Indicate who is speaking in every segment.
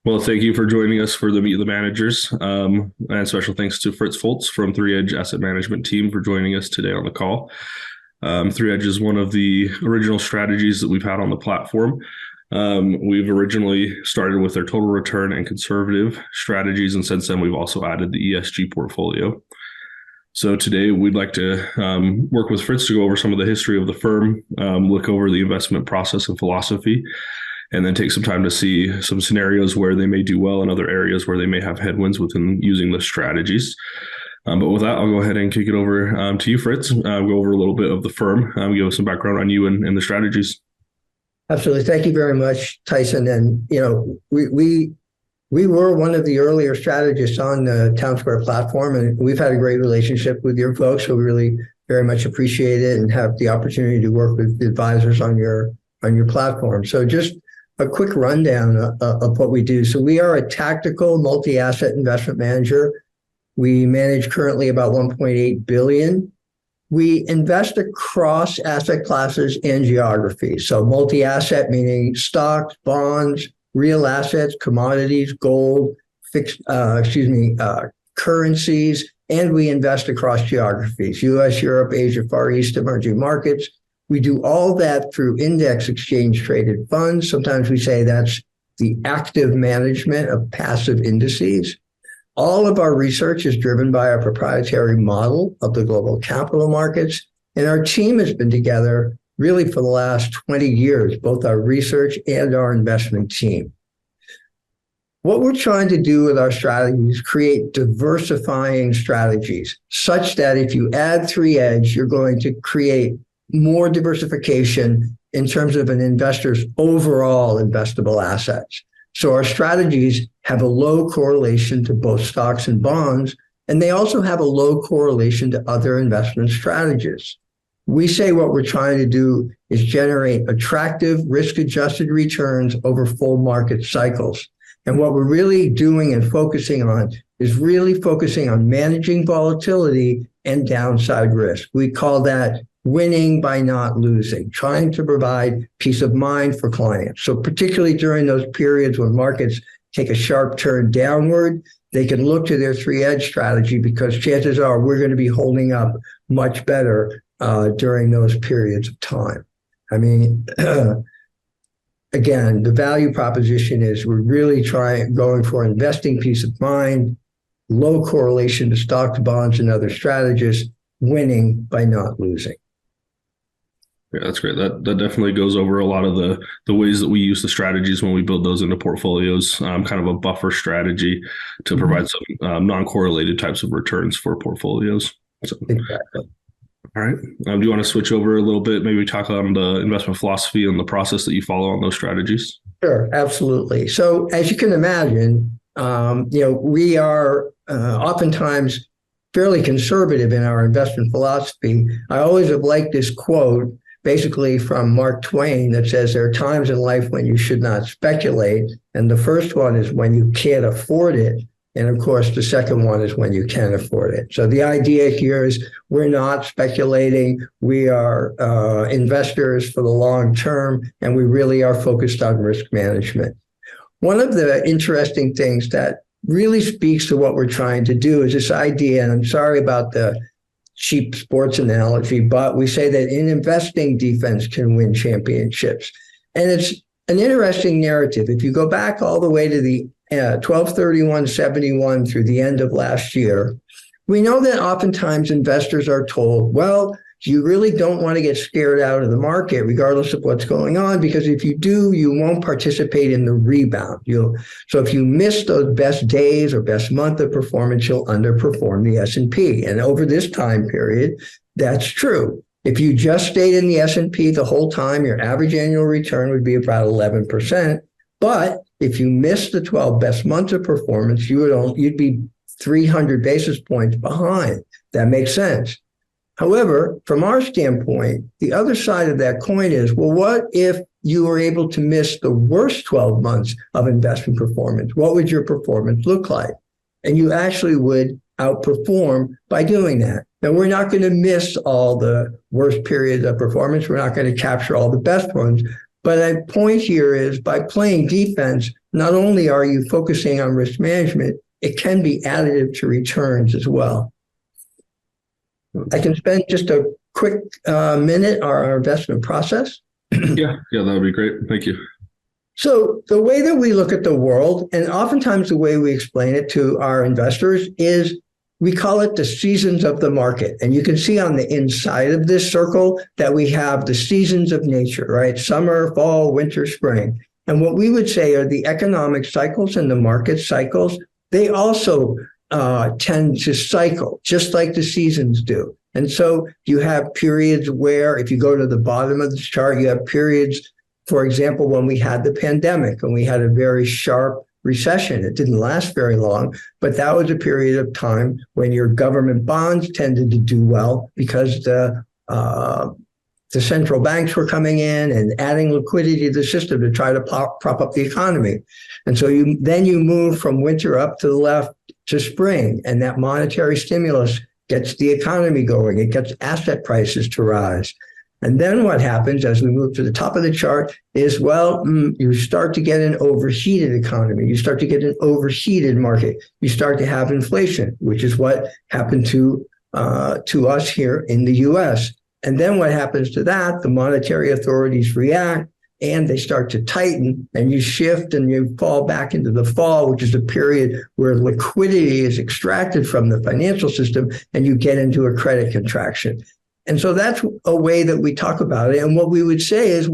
Speaker 1: Well, thank you for joining us for the Meet the Managers. And special thanks to Fritz Foltz from Three Edge Asset Management team for joining us today on the call. Three Edge is one of the original strategies that we've had on the platform. We've originally started with their total return and conservative strategies, and since then we've also added the ESG portfolio. So today we'd like to work with Fritz to go over some of the history of the firm, look over the investment process and philosophy, and then take some time to see some scenarios where they may do well and other areas where they may have headwinds within using the strategies. But with that, I'll go ahead and kick it over to you, Fritz. Go over a little bit of the firm, give us some background on you and the strategies.
Speaker 2: Absolutely. Thank you very much, Tyson. And, we were one of the earlier strategists on the Townsquare platform, and we've had a great relationship with your folks. So we really very much appreciate it and have the opportunity to work with the advisors on your platform. So just a quick rundown of what we do. So we are a tactical multi-asset investment manager. We manage currently about $1.8 billion. We invest across asset classes and geographies. So multi-asset meaning stocks, bonds, real assets, commodities, gold, currencies, and we invest across geographies: U.S., Europe, Asia, Far East, emerging markets. We do all that through index exchange traded funds. Sometimes we say that's the active management of passive indices. All of our research is driven by our proprietary model of the global capital markets. And our team has been together really for the last 20 years, both our research and our investment team. What we're trying to do with our strategy is create diversifying strategies such that if you add Three Edge, you're going to create more diversification in terms of an investor's overall investable assets. So our strategies have a low correlation to both stocks and bonds, and they also have a low correlation to other investment strategies. We say what we're trying to do is generate attractive risk-adjusted returns over full market cycles. And what we're really doing and focusing on is really focusing on managing volatility and downside risk. We call that winning by not losing, trying to provide peace of mind for clients. So particularly during those periods when markets take a sharp turn downward, they can look to their Three Edge strategy because chances are we're going to be holding up much better during those periods of time. I mean, again, the value proposition is we're really going for investing peace of mind, low correlation to stocks, bonds, and other strategies, winning by not losing.
Speaker 1: Yeah, that's great. That definitely goes over a lot of the ways that we use the strategies when we build those into portfolios, kind of a buffer strategy to provide some non-correlated types of returns for portfolios. So.
Speaker 2: Exactly.
Speaker 1: All right. Do you want to switch over a little bit, maybe talk on the investment philosophy and the process that you follow on those strategies?
Speaker 2: Sure, absolutely. So as you can imagine, we are oftentimes fairly conservative in our investment philosophy. I always have liked this quote, basically from Mark Twain, that says there are times in life when you should not speculate. And the first one is when you can't afford it. And of course, the second one is when you can afford it. So the idea here is we're not speculating. We are investors for the long term, and we really are focused on risk management. One of the interesting things that really speaks to what we're trying to do is this idea, and I'm sorry about the cheap sports analogy, but we say that in investing, defense can win championships. And it's an interesting narrative. If you go back all the way to the 12/31/71 through the end of last year, we know that oftentimes investors are told, well, you really don't want to get scared out of the market regardless of what's going on, because if you do, you won't participate in the rebound. So if you miss those best days or best month of performance, you'll underperform the S&P. And over this time period, that's true. If you just stayed in the S&P the whole time, your average annual return would be about 11%. But if you missed the 12 best months of performance, you'd be 300 basis points behind. That makes sense. However, from our standpoint, the other side of that coin is, well, what if you were able to miss the worst 12 months of investment performance? What would your performance look like? And you actually would outperform by doing that. Now, we're not going to miss all the worst periods of performance. We're not going to capture all the best ones. But the point here is by playing defense, not only are you focusing on risk management, it can be additive to returns as well. I can spend just a quick minute on our investment process.
Speaker 1: Yeah, that would be great. Thank you.
Speaker 2: So the way that we look at the world, and oftentimes the way we explain it to our investors, is we call it the seasons of the market. And you can see on the inside of this circle that we have the seasons of nature, right? Summer, fall, winter, spring. And what we would say are the economic cycles and the market cycles, they also tend to cycle, just like the seasons do. And so you have periods where, if you go to the bottom of this chart, you have periods, for example, when we had the pandemic and we had a very sharp recession. It didn't last very long, but that was a period of time when your government bonds tended to do well because the central banks were coming in and adding liquidity to the system to try to prop up the economy. And so you move from winter up to the left to spring, and that monetary stimulus gets the economy going. It gets asset prices to rise. And then what happens as we move to the top of the chart is, you start to get an overheated economy. You start to get an overheated market. You start to have inflation, which is what happened to us here in the US. And then what happens to that? The monetary authorities react and they start to tighten, and you shift and you fall back into the fall, which is a period where liquidity is extracted from the financial system and you get into a credit contraction. And so that's a way that we talk about it. And what we would say is,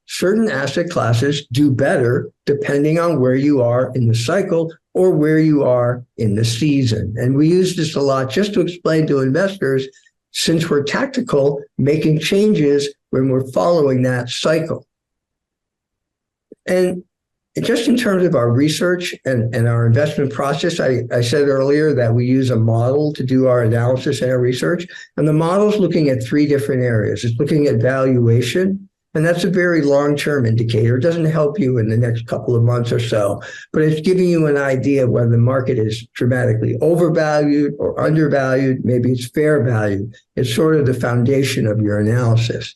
Speaker 2: certain asset classes do better depending on where you are in the cycle or where you are in the season. And we use this a lot just to explain to investors, since we're tactical, making changes when we're following that cycle. And just in terms of our research and our investment process, I said earlier that we use a model to do our analysis and our research. And the model is looking at three different areas. It's looking at valuation, and that's a very long-term indicator. It doesn't help you in the next couple of months or so, but it's giving you an idea of whether the market is dramatically overvalued or undervalued. Maybe it's fair value. It's sort of the foundation of your analysis.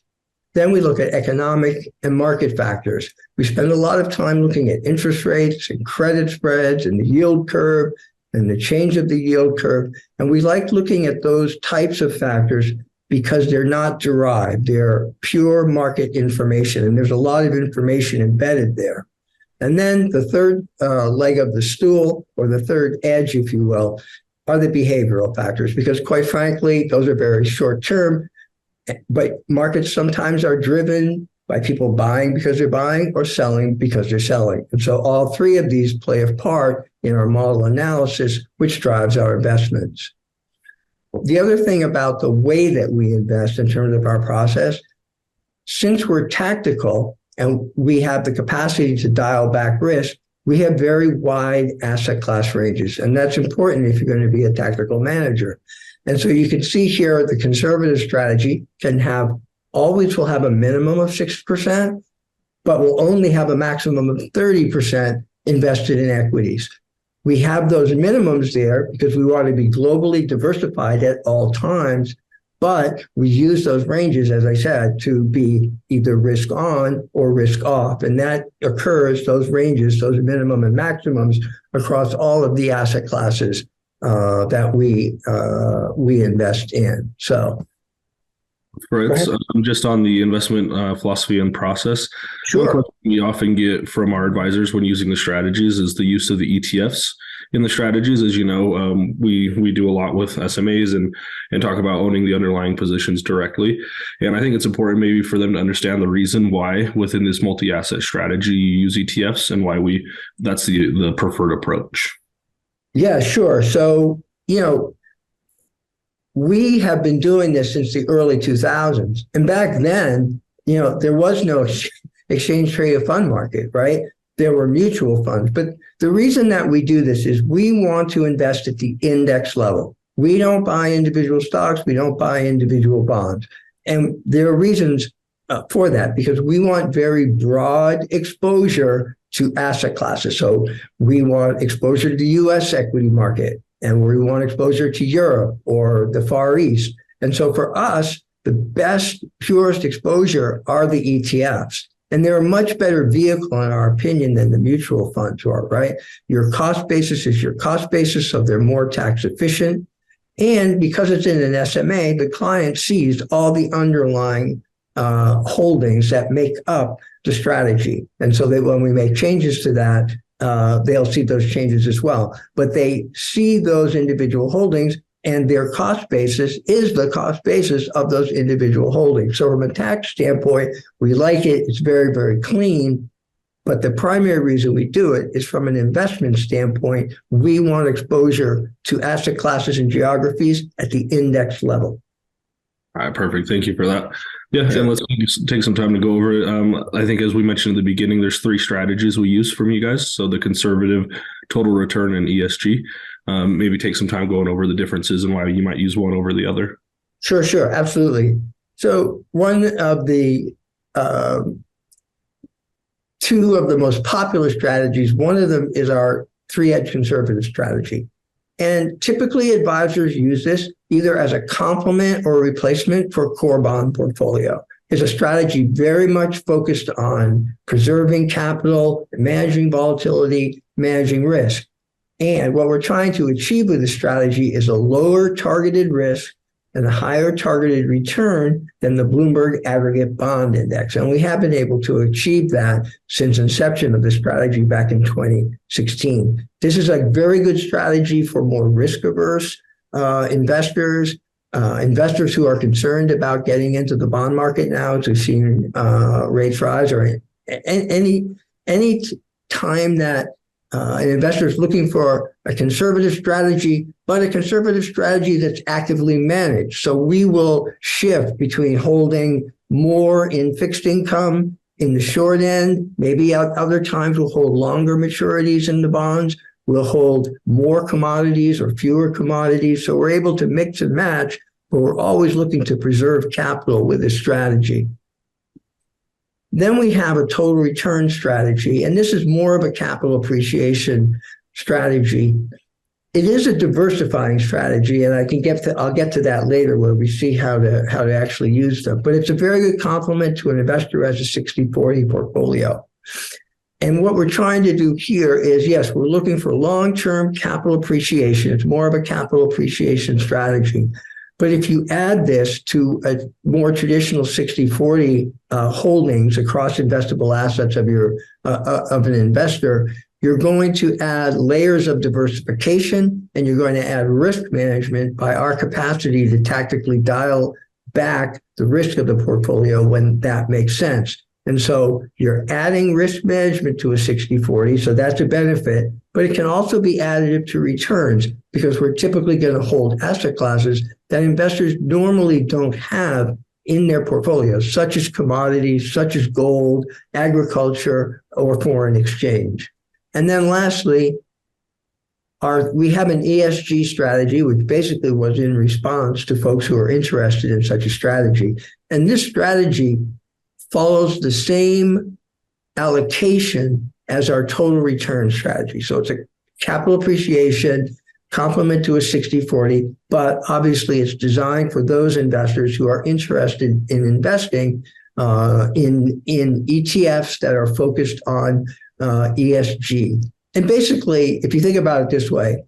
Speaker 2: Then we look at economic and market factors. We spend a lot of time looking at interest rates and credit spreads and the yield curve and the change of the yield curve. And we like looking at those types of factors because they're not derived. They're pure market information, and there's a lot of information embedded there. And then the third leg of the stool, or the third edge, if you will, are the behavioral factors, because quite frankly, those are very short term. But markets sometimes are driven by people buying because they're buying or selling because they're selling. And so all three of these play a part in our model analysis, which drives our investments. The other thing about the way that we invest in terms of our process, since we're tactical and we have the capacity to dial back risk, we have very wide asset class ranges. And that's important if you're going to be a tactical manager. And so you can see here, the conservative strategy always will have a minimum of 6%, but will only have a maximum of 30% invested in equities. We have those minimums there because we want to be globally diversified at all times, but we use those ranges, as I said, to be either risk on or risk off. And that occurs, those ranges, those minimum and maximums, across all of the asset classes that we invest in. So,
Speaker 1: right. So, just on the investment philosophy and process,
Speaker 2: sure.
Speaker 1: One question we often get from our advisors when using the strategies is the use of the ETFs in the strategies. As you know, we do a lot with SMAs and talk about owning the underlying positions directly. And I think it's important maybe for them to understand the reason why within this multi-asset strategy you use ETFs and why that's the preferred approach.
Speaker 2: Yeah, sure. So, we have been doing this since the early 2000s. And back then, there was no exchange traded fund market, right? There were mutual funds. But the reason that we do this is we want to invest at the index level. We don't buy individual stocks. We don't buy individual bonds. And there are reasons for that, because we want very broad exposure to asset classes. So we want exposure to the US equity market, and we want exposure to Europe or the Far East. And so for us, the best, purest exposure are the ETFs. And they're a much better vehicle, in our opinion, than the mutual funds are, right? Your cost basis is your cost basis, so they're more tax efficient. And because it's in an SMA, the client sees all the underlying holdings that make up the strategy. And so that when we make changes to that, they'll see those changes as well. But they see those individual holdings, and their cost basis is the cost basis of those individual holdings. So from a tax standpoint, we like it. It's very, very clean. But the primary reason we do it is from an investment standpoint. We want exposure to asset classes and geographies at the index level.
Speaker 1: All right, perfect. Thank you for that. Yeah,
Speaker 2: Sure.
Speaker 1: and let's take some time to go over it. I think, as we mentioned at the beginning, there's 3 strategies we use from you guys. So the conservative, total return, and ESG. Maybe take some time going over the differences and why you might use one over the other.
Speaker 2: Sure, absolutely. So one of the 2 of the most popular strategies, one of them is our 3-edge conservative strategy. And typically advisors use this either as a complement or replacement for core bond portfolio. It's a strategy very much focused on preserving capital, managing volatility, managing risk. And what we're trying to achieve with the strategy is a lower targeted risk and a higher targeted return than the Bloomberg Aggregate Bond Index. And we have been able to achieve that since inception of the strategy back in 2016. This is a very good strategy for more risk-averse investors, investors who are concerned about getting into the bond market now to see rates rise, or any time that an investor is looking for a conservative strategy, but a conservative strategy that's actively managed. So we will shift between holding more in fixed income in the short end. Maybe at other times we'll hold longer maturities in the bonds. We'll hold more commodities or fewer commodities. So we're able to mix and match, but we're always looking to preserve capital with this strategy. Then we have a total return strategy, and this is more of a capital appreciation strategy. It is a diversifying strategy, and I'll get to that later where we see how to actually use them. But it's a very good complement to an investor as a 60-40 portfolio. And what we're trying to do here is, yes, we're looking for long-term capital appreciation. It's more of a capital appreciation strategy. But if you add this to a more traditional 60-40 holdings across investable assets of an investor, you're going to add layers of diversification, and you're going to add risk management by our capacity to tactically dial back the risk of the portfolio when that makes sense. And so you're adding risk management to a 60-40, so that's a benefit, but it can also be additive to returns because we're typically going to hold asset classes that investors normally don't have in their portfolios, such as commodities, such as gold, agriculture, or foreign exchange. And then lastly, we have an ESG strategy, which basically was in response to folks who are interested in such a strategy. And this strategy follows the same allocation as our total return strategy. So it's a capital appreciation complement to a 60-40, but obviously it's designed for those investors who are interested in investing in ETFs that are focused on ESG. And basically, if you think about it this way,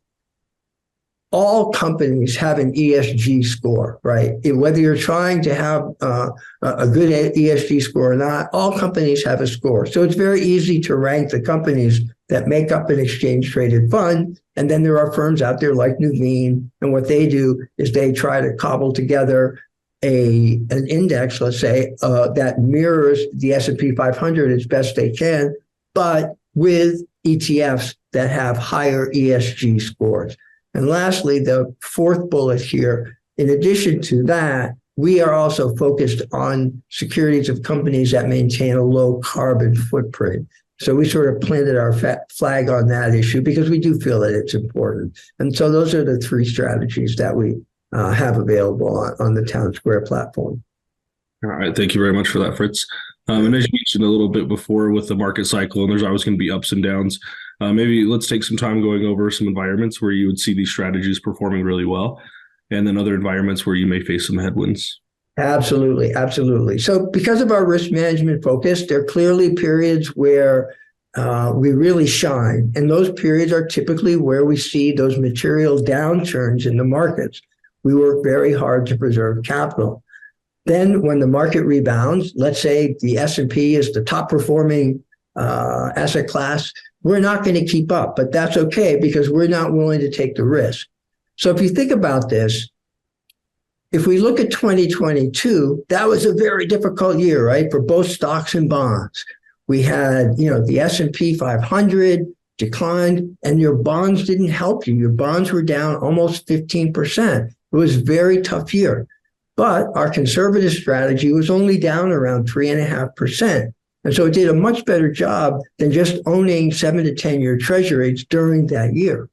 Speaker 2: all companies have an ESG score, right? Whether you're trying to have a good ESG score or not, all companies have a score. So it's very easy to rank the companies that make up an exchange-traded fund. And then there are firms out there like Nuveen, and what they do is they try to cobble together an index, let's say, that mirrors the S&P 500 as best they can, but with ETFs that have higher ESG scores. And lastly, the fourth bullet here, in addition to that, we are also focused on securities of companies that maintain a low carbon footprint. So we sort of planted our flag on that issue because we do feel that it's important. And so those are the 3 strategies that we have available on the Town Square platform.
Speaker 1: All right. Thank you very much for that, Fritz. And as you mentioned a little bit before with the market cycle, and there's always going to be ups and downs, maybe let's take some time going over some environments where you would see these strategies performing really well, and then other environments where you may face some headwinds.
Speaker 2: Absolutely, absolutely. So because of our risk management focus, there are clearly periods where we really shine. And those periods are typically where we see those material downturns in the markets. We work very hard to preserve capital. Then when the market rebounds, let's say the S&P is the top performing asset class, we're not going to keep up, but that's okay because we're not willing to take the risk. So if you think about this, if we look at 2022, that was a very difficult year, right? For both stocks and bonds. We had, the S&P 500 declined and your bonds didn't help you. Your bonds were down almost 15%. It was a very tough year. But our conservative strategy was only down around 3.5%. And so it did a much better job than just owning 7 to 10-year treasuries during that year.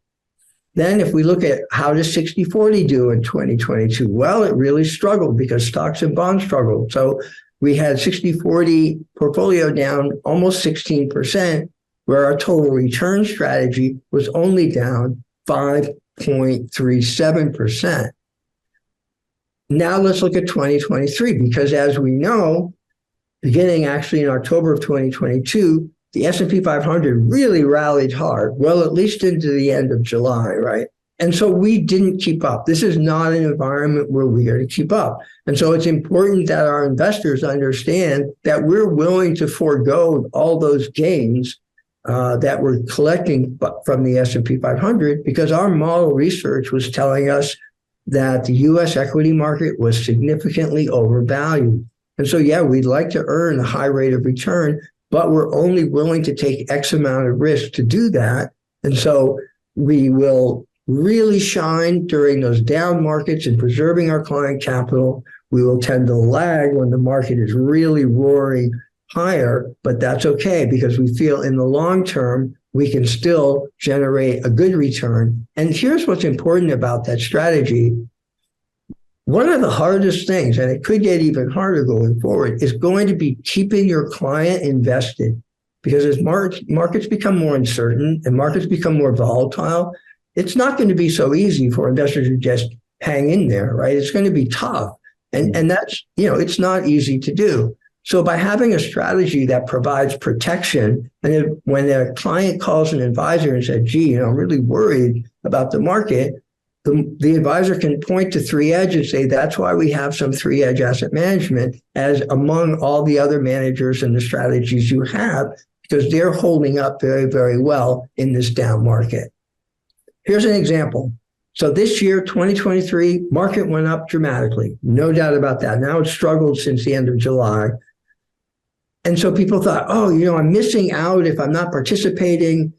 Speaker 2: Then if we look at how does 60-40 do in 2022? Well, it really struggled because stocks and bonds struggled. So we had 60-40 portfolio down almost 16%, where our total return strategy was only down 5.37%. Now let's look at 2023, because as we know, beginning actually in October of 2022, the S&P 500 really rallied hard, well, at least into the end of July, right? And so we didn't keep up. This is not an environment where we are to keep up. And so it's important that our investors understand that we're willing to forego all those gains that we're collecting from the S&P 500 because our model research was telling us that the U.S. equity market was significantly overvalued. And so, yeah, we'd like to earn a high rate of return, but we're only willing to take X amount of risk to do that. And so we will really shine during those down markets in preserving our client capital. We will tend to lag when the market is really roaring higher, but that's okay because we feel in the long term, we can still generate a good return. And here's what's important about that strategy. One of the hardest things, and it could get even harder going forward, is going to be keeping your client invested. Because as markets become more uncertain and markets become more volatile, it's not going to be so easy for investors to just hang in there, right? It's going to be tough. And that's, it's not easy to do. So by having a strategy that provides protection, and when a client calls an advisor and says, gee, I'm really worried about the market, the advisor can point to 3Edge and say, that's why we have some 3Edge asset management as among all the other managers and the strategies you have, because they're holding up very, very well in this down market. Here's an example. So this year, 2023, market went up dramatically. No doubt about that. Now it's struggled since the end of July. And so people thought, I'm missing out if I'm not participating.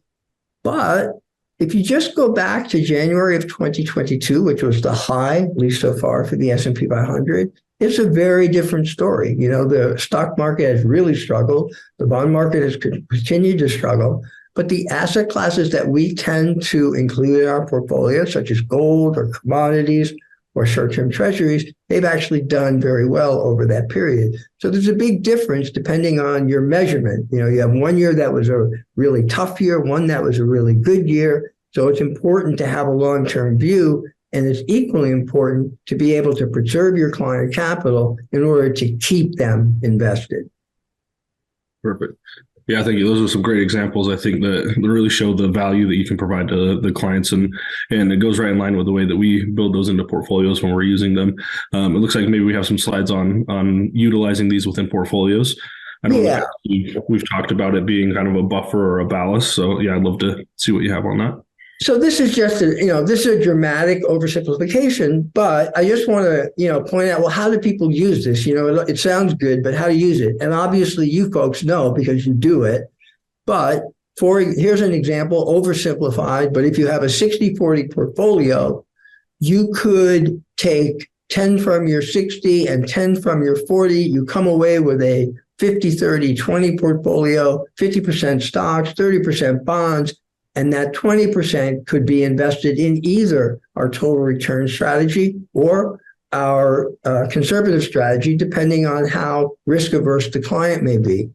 Speaker 2: But if you just go back to January of 2022, which was the high, at least so far for the S&P 500, it's a very different story. The stock market has really struggled. The bond market has continued to struggle. But the asset classes that we tend to include in our portfolio, such as gold or commodities or short-term treasuries, they've actually done very well over that period. So there's a big difference depending on your measurement. You have one year that was a really tough year, one that was a really good year. So it's important to have a long-term view, and it's equally important to be able to preserve your client capital in order to keep them invested.
Speaker 1: Perfect. Yeah, I think those are some great examples. I think that really show the value that you can provide to the clients, and it goes right in line with the way that we build those into portfolios when we're using them. It looks like maybe we have some slides on utilizing these within portfolios. I know we've talked about it being kind of a buffer or a ballast. So yeah, I'd love to see what you have on that.
Speaker 2: So this is just this is a dramatic oversimplification, but I just want to, point out, well, how do people use this? It sounds good, but how to use it? And obviously you folks know because you do it, but here's an example, oversimplified, but if you have a 60-40 portfolio, you could take 10 from your 60 and 10 from your 40, you come away with a 50-30-20 portfolio, 50% stocks, 30% bonds, and that 20% could be invested in either our total return strategy or our conservative strategy, depending on how risk averse the client may be.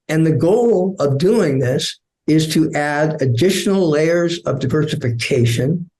Speaker 2: And the goal of doing this is to add additional layers of diversification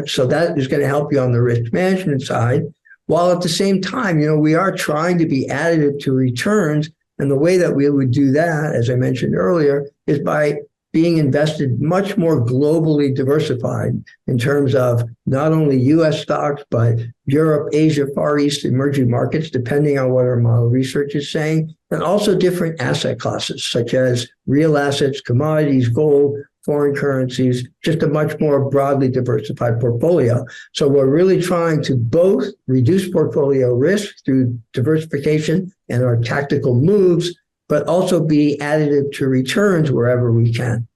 Speaker 2: so that is going to help you on the risk management side, while at the same time, we are trying to be additive to returns. And the way that we would do that, as I mentioned earlier, is by being invested much more globally diversified in terms of not only US stocks, but Europe, Asia, Far East, emerging markets, depending on what our model research is saying, and also different asset classes, such as real assets, commodities, gold, foreign currencies, just a much more broadly diversified portfolio. So we're really trying to both reduce portfolio risk through diversification and our tactical moves, but also be additive to returns wherever we can.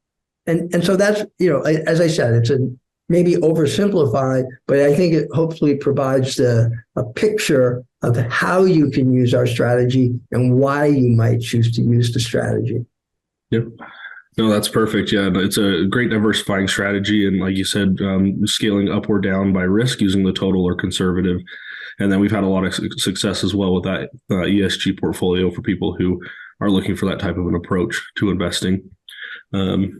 Speaker 2: And so that's, as I said, it's maybe oversimplified, but I think it hopefully provides a picture of how you can use our strategy and why you might choose to use the strategy.
Speaker 1: Yep. No, that's perfect. Yeah, it's a great diversifying strategy. And like you said, scaling up or down by risk using the total or conservative. And then we've had a lot of success as well with that ESG portfolio for people who are looking for that type of an approach to investing. Okay.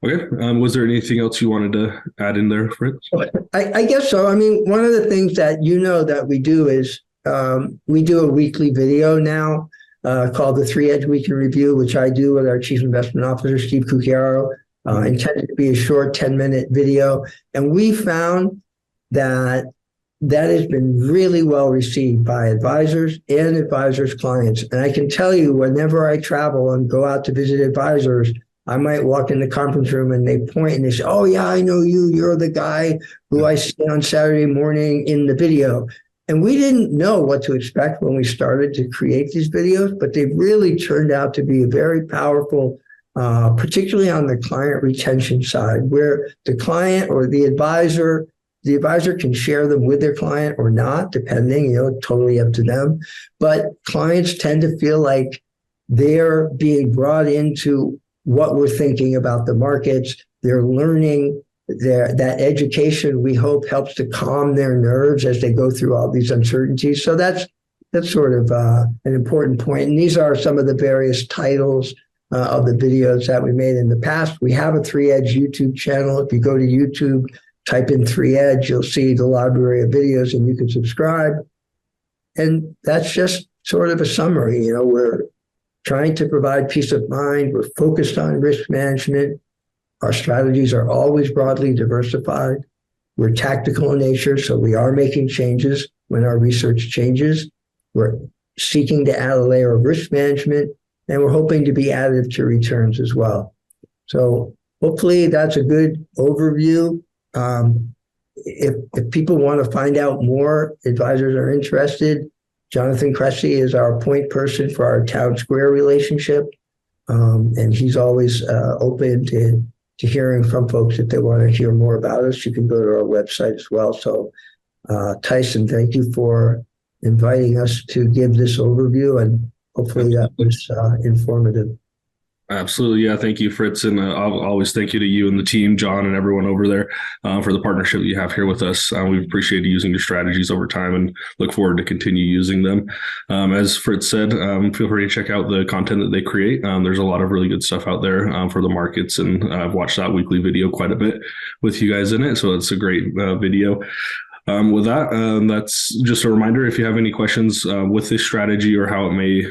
Speaker 1: Was there anything else you wanted to add in there, Fritz?
Speaker 2: I guess so. I mean, one of the things that that we do is we do a weekly video now called the 3Edge Week in Review, which I do with our Chief Investment Officer, Steve Cucchiaro, intended to be a short 10-minute video. And we found that has been really well received by advisors and advisors' clients. And I can tell you, whenever I travel and go out to visit advisors, I might walk in the conference room and they point and they say, "Oh yeah, I know you. You're the guy who I see on Saturday morning in the video." And we didn't know what to expect when we started to create these videos, but they really turned out to be very powerful, particularly on the client retention side, where the client or the advisor can share them with their client or not, depending, totally up to them. But clients tend to feel like they're being brought into what we're thinking about the markets. They're learning. That education, we hope, helps to calm their nerves as they go through all these uncertainties. So that's sort of an important point. And these are some of the various titles of the videos that we made in the past. We have a 3Edge YouTube channel. If you go to YouTube, type in 3Edge, you'll see the library of videos and you can subscribe. And that's just sort of a summary. We're trying to provide peace of mind. We're focused on risk management. Our strategies are always broadly diversified. We're tactical in nature, so we are making changes when our research changes. We're seeking to add a layer of risk management, and we're hoping to be additive to returns as well. So hopefully that's a good overview. If people want to find out more, advisors are interested, Jonathan Cressy is our point person for our Town Square relationship, and he's always open to hearing from folks if they want to hear more about us. You can go to our website as well. So, Tyson, thank you for inviting us to give this overview, and hopefully that was informative.
Speaker 1: Absolutely. Yeah. Thank you, Fritz. And I'll always thank you to you and the team, John, and everyone over there for the partnership that you have here with us. We've appreciated using your strategies over time and look forward to continue using them. As Fritz said, feel free to check out the content that they create. There's a lot of really good stuff out there for the markets. And I've watched that weekly video quite a bit with you guys in it. So it's a great video. With that, that's just a reminder. If you have any questions with this strategy or how it may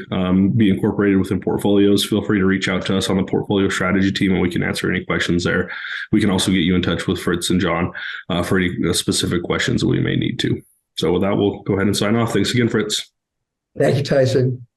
Speaker 1: be incorporated within portfolios, feel free to reach out to us on the portfolio strategy team and we can answer any questions there. We can also get you in touch with Fritz and John for any specific questions that we may need to. So with that, we'll go ahead and sign off. Thanks again, Fritz.
Speaker 2: Thank you, Tyson.